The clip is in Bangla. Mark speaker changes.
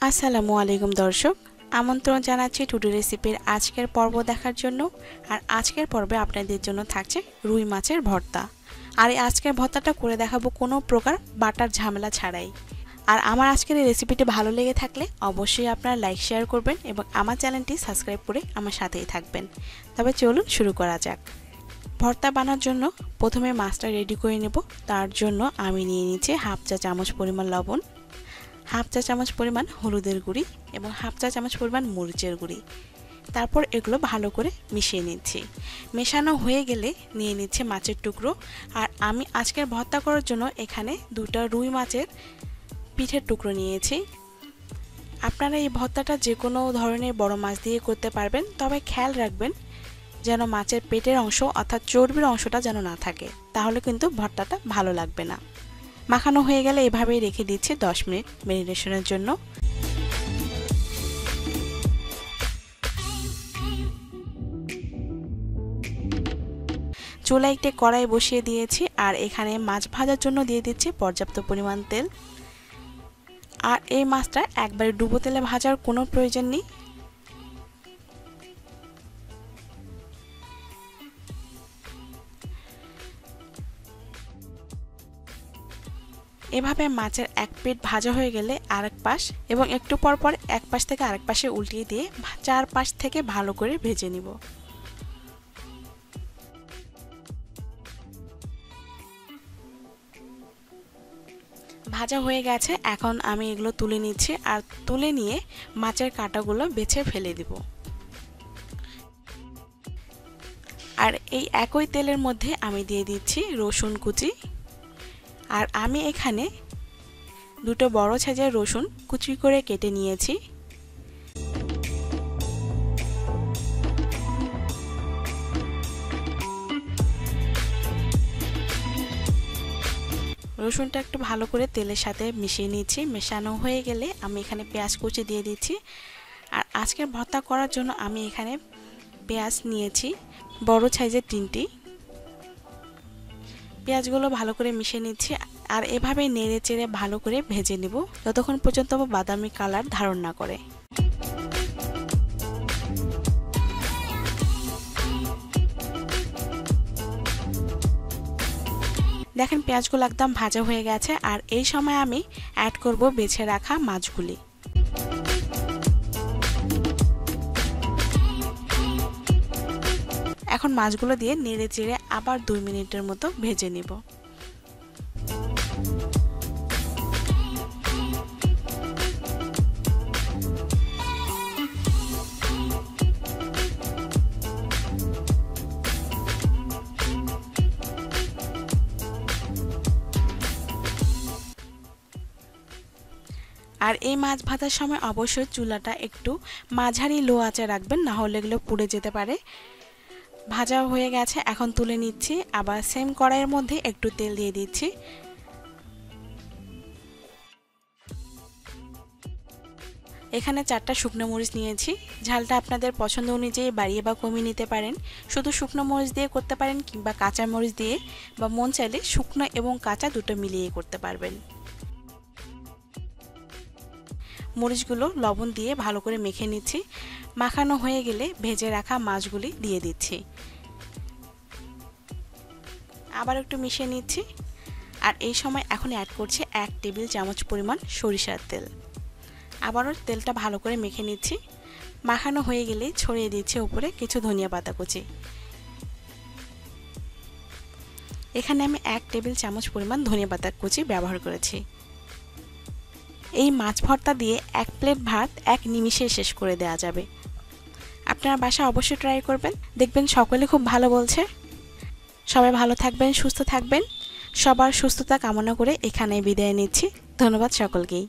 Speaker 1: আসসালামু আলাইকুম দর্শক, আমন্ত্রণ জানাচ্ছি টুডে রেসিপির আজকের পর্ব দেখার জন্য। আর আজকের পর্বে আপনাদের জন্য থাকছে রুই মাছের ভর্তা। আর এই আজকের ভর্তাটা করে দেখাবো কোনো প্রকার বাটার ঝামেলা ছাড়াই। আর আমার আজকের এই রেসিপিটি ভালো লেগে থাকলে অবশ্যই আপনারা লাইক শেয়ার করবেন এবং আমার চ্যানেলটি সাবস্ক্রাইব করে আমার সাথেই থাকবেন। তবে চলুন শুরু করা যাক। ভর্তা বানানোর জন্য প্রথমে মাছটা রেডি করে নেব। তার জন্য আমি নিয়ে নিচ্ছি হাফ চা চামচ পরিমাণ লবণ, হাফ চা চামচ পরিমাণ হলুদের গুঁড়ি এবং হাফ চা চামচ পরিমাণ মরিচের গুঁড়ি। তারপর এগুলো ভালো করে মিশিয়ে নিচ্ছি। মেশানো হয়ে গেলে নিয়ে নিচ্ছে মাছের টুকরো। আর আমি আজকের ভর্তা করার জন্য এখানে দুটো রুই মাছের পিঠের টুকরো নিয়েছি। আপনারা এই ভর্তাটা যে কোনো ধরনের বড় মাছ দিয়ে করতে পারবেন, তবে খেয়াল রাখবেন যেন মাছের পেটের অংশ অর্থাৎ চর্বির অংশটা যেন না থাকে, তাহলে কিন্তু ভর্তাটা ভালো লাগবে না। মাখানো হয়ে গেলে এভাবেই রেখে দিচ্ছি 10 মিনিট ম্যারিনেশনের জন্য। চুলায় একটি কড়াই বসিয়ে দিয়েছি আর এখানে মাছ ভাজার জন্য দিয়ে দিচ্ছি পর্যাপ্ত পরিমাণ তেল। আর এই মাছটা একবারে ডুবো তেলে ভাজার কোনো প্রয়োজন নেই। এভাবে মাছের এক পিঠ ভাজা হয়ে গেলে আরেক পাশ এবং একটু পর পর এক পাশ থেকে আরেক পাশে উল্টিয়ে দিয়ে চার পাশ থেকে ভালো করে ভেজে নিব। ভাজা হয়ে গেছে, এখন আমি এগুলো তুলে নিচ্ছি। আর তুলে নিয়ে মাছের কাঁটাগুলো বেছে ফেলে দিব। আর এই একই তেলের মধ্যে আমি দিয়ে দিচ্ছি রসুন কুচি। আর আমি এখানে দুটো বড় সাইজের রসুন কুচি করে কেটে নিয়েছি। রসুনটা একটু ভালো করে তেলের সাথে মিশিয়ে নিচ্ছি। মেশানো হয়ে গেলে আমি এখানে পেঁয়াজ কুচি দিয়ে দিচ্ছি। আর আজকের ভর্তা করার জন্য আমি এখানে পেঁয়াজ নিয়েছি বড় সাইজের 3টি। পেঁয়াজগুলো ভালো করে মিশিয়ে নিচ্ছি আর এভাবে নেড়ে চেড়ে ভালো করে ভেজে নিব যতক্ষণ পর্যন্ত বাদামি কালার ধারণ না করে। দেখেন পেঁয়াজগুলো একদম ভাজা হয়ে গেছে। আর এই সময় আমি অ্যাড করব বেছে রাখা মাছগুলি। এখন মাছগুলো দিয়ে নেড়ে চেড়ে আবার 2 মিনিটের মতো ভেজে নিব। আর এই মাছ ভাজার সময় অবশ্যই চুলাটা একটু মাঝারি লো আঁচে রাখবেন, না হলে এগুলো পুড়ে যেতে পারে। ভাজা হয়ে গেছে, এখন তুলে নিচ্ছি। আবার সেম কড়াইয়ের মধ্যে একটু তেল দিয়ে দিচ্ছি। এখানে 4টা শুকনো মরিচ নিয়েছি। ঝালটা আপনাদের পছন্দ অনুযায়ী বাড়িয়ে বা কমিয়ে নিতে পারেন। শুধু শুকনো মরিচ দিয়ে করতে পারেন কিংবা কাঁচা মরিচ দিয়ে, বা মন চাইলে শুকনো এবং কাঁচা দুটো মিলিয়ে করতে পারবেন। মরিচগুলো লবণ দিয়ে ভালো করে মেখে নিচ্ছি। মাখানো হয়ে গেলে ভেজে রাখা মাছগুলি দিয়ে দিচ্ছি। আবার একটু মিশিয়ে নিচ্ছি। আর এই সময় এখন অ্যাড করছি 1 টেবিল চামচ পরিমাণ সরিষার তেল। আবারও তেলটা ভালো করে মেখে নিচ্ছি। মাখানো হয়ে গেলে ছড়িয়ে দিচ্ছি উপরে কিছু ধনিয়া পাতা কুচি। এখানে আমি 1 টেবিল চামচ পরিমাণ ধনিয়া পাতা কুচি ব্যবহার করেছি। এই মাছ ভর্তা দিয়ে 1 প্লেট ভাত 1 নিমিষে শেষ করে দেওয়া যাবে। আপনারা বাসায় অবশ্যই ট্রাই করবেন, দেখবেন সকলে খুব ভালো বলছে। সবাই ভালো থাকবেন, সুস্থ থাকবেন। সবার সুস্থতা কামনা করে এখানে বিদায় নিচ্ছি। ধন্যবাদ সকলকেই।